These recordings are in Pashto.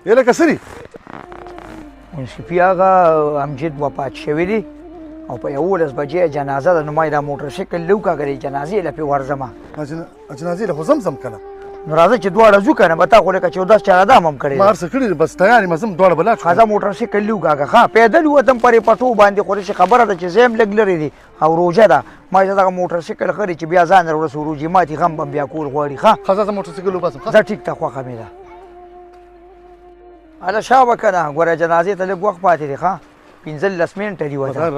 یې لکه څه دي؟ منصفي هغه امجد وفات شوي دي او په 11 بجې جنازه ده. نو ما یې دا موټرسایکل لو کاږه د جنازې له پې ورځمه. جنازې له خو زم که نه. نو راځه چې دواړه ځو که نه به تا خو لکه 14 چارهدام هم کړی ما هر څه کړي دي بس تیار یم ځم دواړه به لاړ شو. ښه زه موټرسایکل لو کاږه ښه پیدل ووتم پرې پټو باندې خو داسې خبره ده چې زه هم لږ لرې دي او روژه ده. ما چې دغه موټرسایکل خري چې بیا ځان راوړسو روژې ماتې غم به بیا کول غواړي. ښه زه موټرسایکل وباسم. زه ټیک ته خوښه مې ده. هله شا به که نه ګوره جنازې ته لږ وخت پاتې دی ښه 15 منټه دي وته.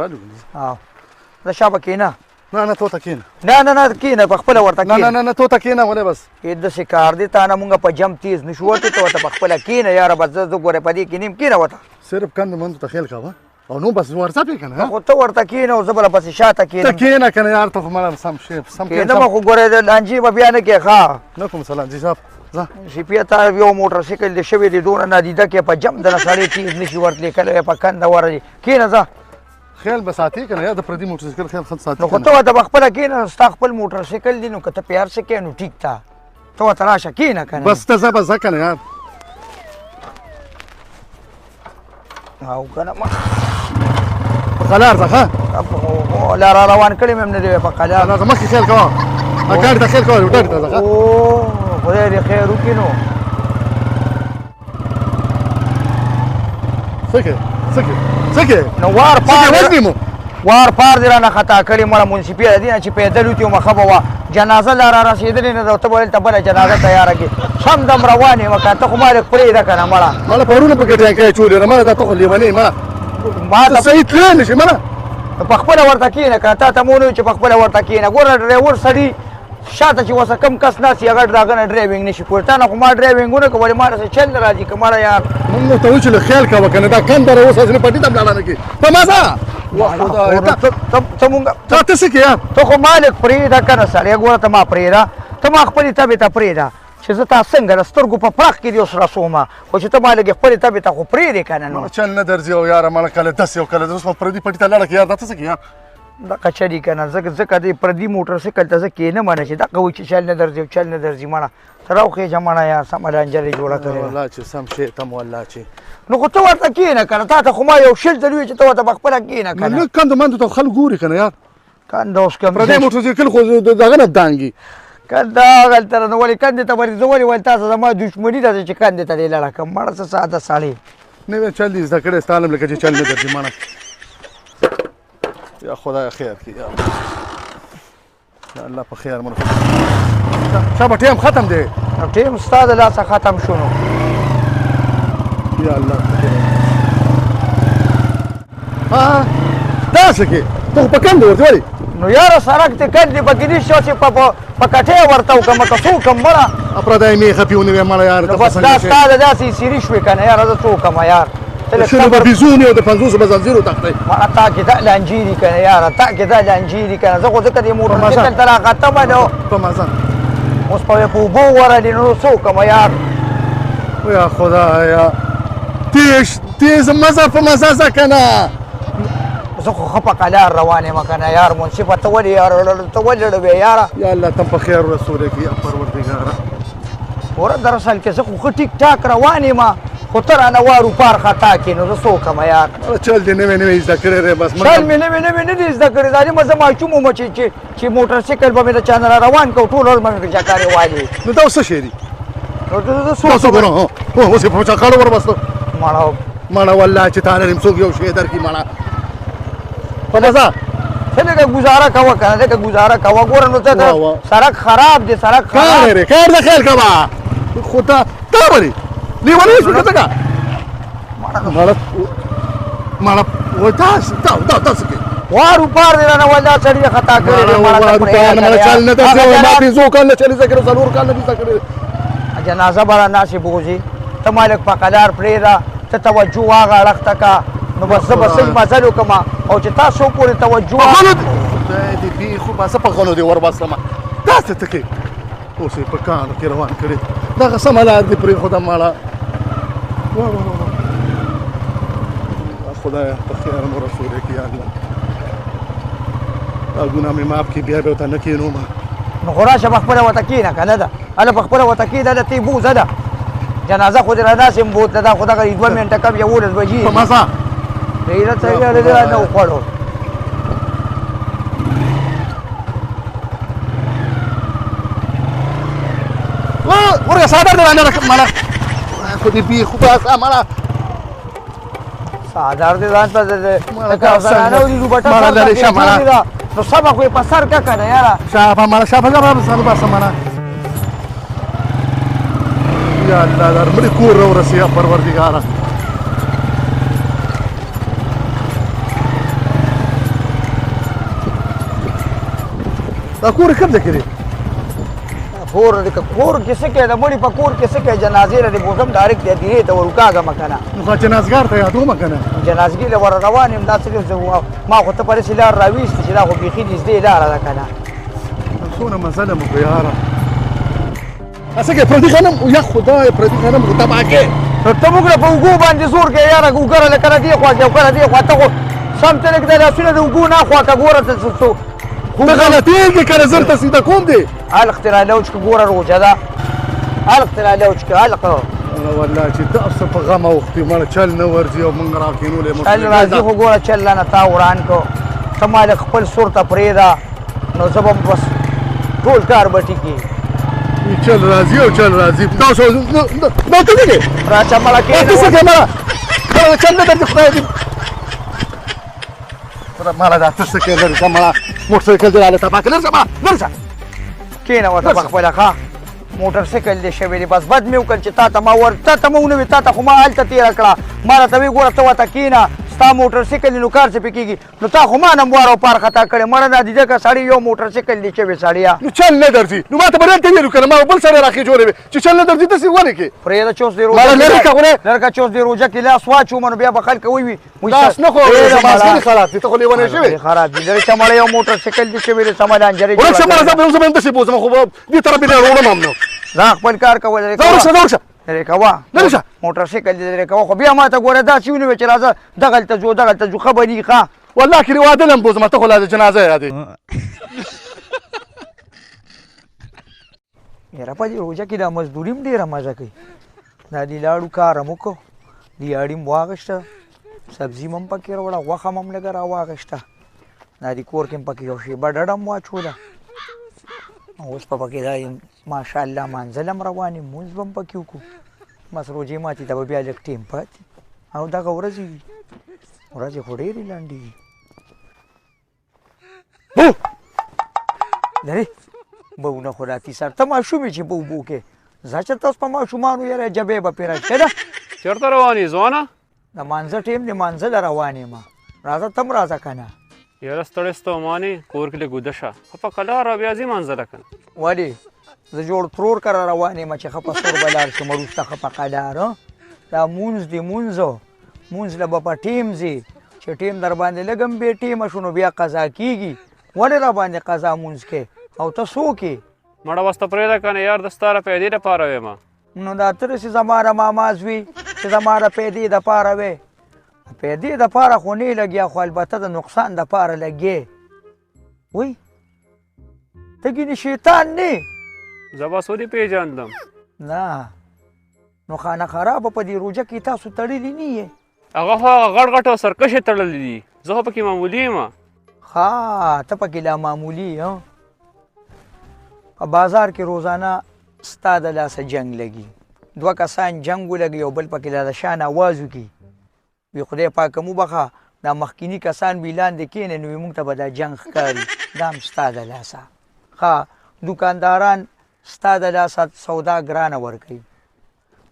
زه شا به کښېنه. نه تو ته کښېنه. نه کښېنه په خپله ورته کښېنه. نه تو ته کښېنه ولې بس داسې کار دی تا نه مونږ په جم تیز نشو وتی ته ورته په خپله کښېنه یاره بس زه ګوره په دې کې نیم کښېنه ورته. صرف کندو مندو ته خیال کوه او نو بس ورځه پې که نه. خو ته ورته کښېنه او زه بله پسې شاته کښېنم. ته کښېنه که نه یار ته خو مړه سم کښېنم خو ګوره د لانجې به بیا نه کښې ښه. نه کوم لانجې صاحب ځه. شپې ته یو موټرسایکل دې شوی دی دونه نادیده کې په جم دنه سړی تیز نشي ورتلی کله په کنده ورځي. کښېنه ځه. خیال به ساتې که نه یا د پردي موټرسایکل خیال ښه ساتې. نو خو ته ورته به خپله کښېنه ستا خپل موټرسایکل دی نو که ته پې هر څه کوې نو ټیک ته ته ورته راشه کښېنه که نه. بس ته ځه بس ځه که نه یار. او که نه په قلار ځه ښه. لا را روان کړی مې هم نه دی په قلار. ځه مخکې خیال کوه ګاډي ته خیال کوه ګاډي ته ځه ښه. خدای دې خیر وکړي نو. څه کې نو وار پار دې رانه خطا کړې مړه منصفي د دې نه چې پیدل وتي ومه ښه به وه جنازه لا را رسېدلې نه ده ته به ویل ته بله جنازه تیاره کړې سم دم روان یم که ته خو ما لږ پرېږده که نه مړه پرونه په ګټیان کې چولې مړه دا ته خو لیونۍ مړه ته صحیح تللی نه شې مړه په خپله ورته کښېنه که نه تا ته مو نه وي چې په خپله ورته کښېنه ګوره ډرایور سړي شاته چې ورسره کم کس ناست وي هغه د هغه نه ډرایوینګ نه شي کولی تا نه خو ما ډرایوینګ ونه کړه ولې ما راسه چل نه راځي که مړه یار مونږ ورته وایو چې لږ خیال کوه که نه دا کنده راوس هسې نه پټي ته هم لاړه نه کړي په مزه ته څه کې یار ته خو ما لږ پرېږده که نه سړی ګوره ته ما پرېږده ته ما خپلې طبې ته پرېږده چې زه تا څنګه د سترګو په پراخ کې دې اوس رسومه خو چې ته ما لږې خپلې طبې ته خو پرېږدې که نه نو چل نه درځي او یاره مړه کله داسې او کله اوس پردي پټي ته لاړه کړي یار دا ته څه کې یار دغه چلي که نه ځکه دې پردي موټرسایکل ته زه کښېنم نه چې دغه وایي چې چل نه درځي او چل نه درځي مړه ته راوخېږه مړه یار سمه لانجه دې جوړه کړې والله چې سم شی تم والله چې نو خو ته ورته کښېنه که نه تا ته خو ما یو شل ځل وویل چې ته ورته په خپله کښېنه که نه لږ کندو مندو ته خلک ګوري که نه یار کنده اوس کم پردی موټرسایکل خو دغه نه دانګي کنده هغلته نه ولې کندې ته ورځې زه ولې ویل تاسو زما دښمني ده چې کندې ته دې لړه کړم مړه څه ساده سړی نوی چل دې زده کړی ستا لم لکه چې چل نه درځي مړه یا خدای خیر کړي یا الله په خیر مړه شابه ټیم ختم دی ټیم ستا د لاسه ختم شو نو یا الله داسې کې ته خو په کنده ورته ولې نو یاره سړک دې کندې پکې نشته چې په کټۍ ورته وکړم که څه وکړم مړه پردی میخه پې ونیوې مړه یار بس دا ستا د داسې سیري شوې که نه یاره زه څه وکړم یار شنو به بیزون یو د 50 به زنځیرو تختی مړه تا کې دا لانجې دي که نه یاره تا کې دا لانجې دي که نه زه خو ځکه دې موټرسایکل ته راختمه نو په مزه اوس په اوبو ورلې نو څه وکړم یار یا خدایا تیز مزه په مزه ځه که نه زه خو ښه په قلار روان یم که نه یار منصفه ته ولې ړړوې یاره یا الله تم په خیر رسولی کړي یا پروردګاره وره در اصل کې زه خو ښه ټیک ټاک روان یم خو ته رانه وارو پار خطا کې نو زه څه وکړم یار چل دې نوی زده کړی دی بس چل مې نوی نه دی زده کړی دا نیمه زه ماشوم وم چې موټرسایکل به مې د چا نه را روان کړ ټول ورځ به مې په چکارې والي نو دا اوس څه شی دي نو څه تاسو ګورو اوس یې په چکاړو وربسته مړه والله چې تا لرم څوک یو شی درکړي مړه په مزه ته لږه ګزاره کوه که نه لږه ګزاره کوه ګوره نو ته سړک خراب دی سړک خراب دی خیر د خیر کوه خو تا ولې لیونی شوې که څنګه مړه وایي داسې کې وارو پار دی رانه وایي دا سړي یې خطا کړی دی وارو پار نه چل نه درځي ما پنځو کال نه چلي زده کړی 4 کال نه دي زده کړی جنازه به راناسې بوځي ته ما لږ په قلار پرېږده ته توجه هغه اړخ ته که نو بس زه به صحیح مزل وکړم او چې تاسو پورې توجه خدای دې بیخو بس په غنو دې ورباسم داسې ته کې اوس یې په کاڼو کې روان کړي دغه سمه لار دې پرېښوده مړه خدایه په خیر مو رسولی کړي یا الله دا ګناه مې معاف کړي بیا به ورته نه کښېنوم نو خو راشه په خپله ورته کښېنه که نه ده هله په خپله ورته کښېنه ده تی بوزه ده جنازه خو دې را داسې بوتله دا خو دغه 2 منټه کم 11 بجې په مزه غیرت یې لري نه وخوړو ورګه صادر دی نه مالا خو دې بي خو باسه مالا صادر دې ځان ته مالا کارخانه ولې روبټه مالا لري شه مالا نو سبا خو یې په سر کا کنه یاره شابه مالا شابه زه باسه مالا یا الله در مړي کور ورسې پروردګاره دا کور کوم ځای کې دی کور کې څه کوې د مړي په کور کې څه کوې جنازې له دې بوزم ډایرکټ دې ډیرې ته ورکاږم که نه نو خو جنازګار ته یادوم که نه جنازګي له ور روان یم دا څه ما خو ته په داسې لار راویستې چې دا خو بیخي نږدې لاره ده که نه څونه مزله مو په یاره څه کوې پردي غنم یا خدای پردي غنم خو تباه کې ته موږ له په اوږو باندې زور کوې یاره اوږه له کله دې خوا کې او کله دې خوا ته خو سم ته لږ د لاسونه د اوږو نه خوا ته ګوره ته ته غلطېږې که نه زر ته سیده کوم دی علق ته رالوچ که ګوره روژه ده علق ته رالوچ که علق والله چې تاسو په غم اوختي مړه چل نه ورځي او موږ راکېنولې چل راځي خو ګوره چل نه تا وران کو ته مالک خپل سور ته پرېږده نو زه به بس ټول کار به ټیکي چل راځي او چل راځي تاسو نو ته دې راشه مړه ته څه کوې مړه چل نه درځي خدای دې مالا دا ته څه کوې لرې شه مړه موټرسایکل دې راله تباه کړه لرې شه مړه لرې شه کښېنه ورته په خپله ښه موټرسایکل دې شوی دی بس بد مې وکړل چې تا ته مه ونه وي تا ته خو ما هلته تېره کړه ما راته ویې ګوره ته ورته کښېنه ستا موټرسایکل دی نو کار څه پې کېږي نو تا خو ما نه وار او پار خطا کړې مړه دا دې که سړی یو موټرسایکل دی شوی سړیه نو چل نه درځي نو ما ته به دلته ویلو که نه ما بل سړی راخېجولی وې چې چل نه درځي داسې ولې کې پرېږده چې اوس دې مالا لرې که خو لږه چې اوس دې روژه کې لاس واچوم نو بیا به خلک ووي لاس نه خو ماسکې دې خراب دي ته خو لیونی شوې خراب دي لرې شه مړه یو موټرسایکل دی شوی دی سمه لانجرې ورک شه مړه زه به همداسې بوځم خو به دې طرف مې نه وړم هم نو ځه خپل کار کوه لرې ځه ورک شه ځه ورک شه لرې کوه لرې شه موټرسایکل دې لرې کوه خو بیا ما ته ګوره داسې ونیوې چې راځه دغلته ځو دغلته ځو ښه به دي ښه والله کې واده لم بوځم ته خو لا د جنازه یادې یاره په دې روژه کې دا مزدوري هم ډېره مزه کوي دا دې لاړو کار هم وکړو دیاړي م واغېسته سبزي م هم پکې راوړه غوښه م هم لږه راواغېسته دا دې کور کې م پکې یو شېبه ډډه م واچوله اوس په پکې دا ماشاءالله مانځل هم روان یم مونځ به هم پکې وکړو بس روژې ماتې ته به بیا لږ ټیم پاتې او دغه ورځې وي ورځې خو ډېرې لنډې وي لرې بهونه خو راتي سر ته ماشوم یې چې به اوبو کې ځه چې تاسو په ماشومانو یاره جبې به پرې راشه ده چېرته روان یې ځوانه د مانځه ټیم دی مانځه له روان یم راځه ته هم راځه که نه یاره ستړی ستومانې کور کې لږ ویده شه ښه په قلار او بیا ځي منزله که ولې زه جوړ ترور کره روان یم چې ښه په سور به لاړ شم وروسته ښه په قلار دا مونځ دی مونځ له به په ټیم ځي چې ټیم در باندې لږ هم بې ټیمه شو نو بیا قضا کېږي ولې را باندې قضا مونځ کې او ته څوک یې مړه وسته پرېږده که نه یار د ستا د پیدې دپاره ویم نو دا ته رسې زما د ماماز وي چې زما د پیدې دپاره وې پیدې دپاره خو نه لګیا خو البته د نقصان دپاره لګې وی ته ګینې شیطان نه زه بس ودې پېژندم نه نو خانه خرابه په دې روژه کې تاسو تړلي نه یې هغه خو هغه غټ غټ او سرکشې تړلي دي زه خو پکې معمولي یم ها ته پکې لا معمولي یې په بازار کې روزانه ستا د لاسه جنګ لګي 2 کسان جنګ ولګي او بل پکې لا د شان اواز وکړي وي خدای پاکه مو بخه دا مخکینی کسان وي لاندې کښېنې نو موږ ته به دا جنګ ښکاري دا هم ستا د لاسه ښه دوکانداران ستا د لاسه سودا ګرانه ورکوي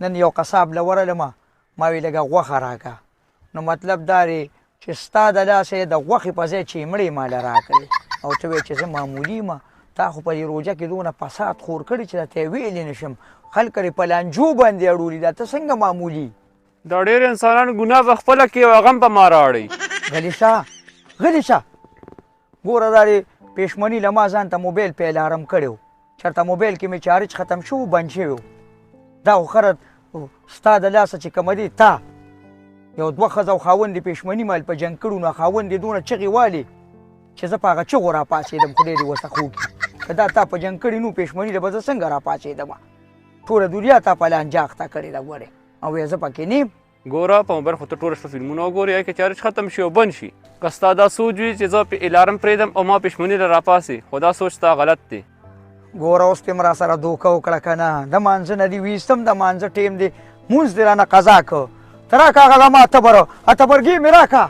نن یو قصاب له ورغلمه ما وی لږه غوښه راکړه نو مطلب دا دی چې ستا د لاسه یې د غوښې په ځای چیمړې ماله راکړې او ته وایې چې زه معمولي یم تا خو په دې روژه کې دونه فساد خور کړي چې درته یې ویلی نه شم خلک یې په لانجو باندې اړولي دا ته څنګه معمولي دا ډېر انسانان ګناه په خپله کوي او هغه هم په ما راوړئ غلی شه ګوره دا دی پېشمني له ما ځان ته موبایل په الارم کړی و چېرته موبایل کې مې چارج ختم شو بند شوی و دا خو خره ستا د لاسه چې کومه دی تا یو 2 ښځه او خاوند یې پېشمني مال په جنګ کړو نو خاوند یې دونه چغې والې چې زه په هغه چغو راپاڅېدم خدای دې ورته خو کړي که دا تا په جنګ کړي نو پېشمني له به زه څنګه راپاڅېدم ټوله دنیا تا په لانجه اخته کړې ده ګورې او وایې زه پکې نیم ګوره په موبایل خو ته ټوله شپه فلمونه وګورې یا که چارج ختم شي او بند شي که ستا دا سوچ وي چې زه په الارم پرېږدم او ما پښمني له راپاسې خو دا سوچ ستا غلط دی ګوره اوس دې م را سره دوکه وکړه که نه د مانځه نه دې ویستم د مانځه ټیم دی مونځ دې رانه قضا که ته راکه هغه زما تبر تبرګي مې راکه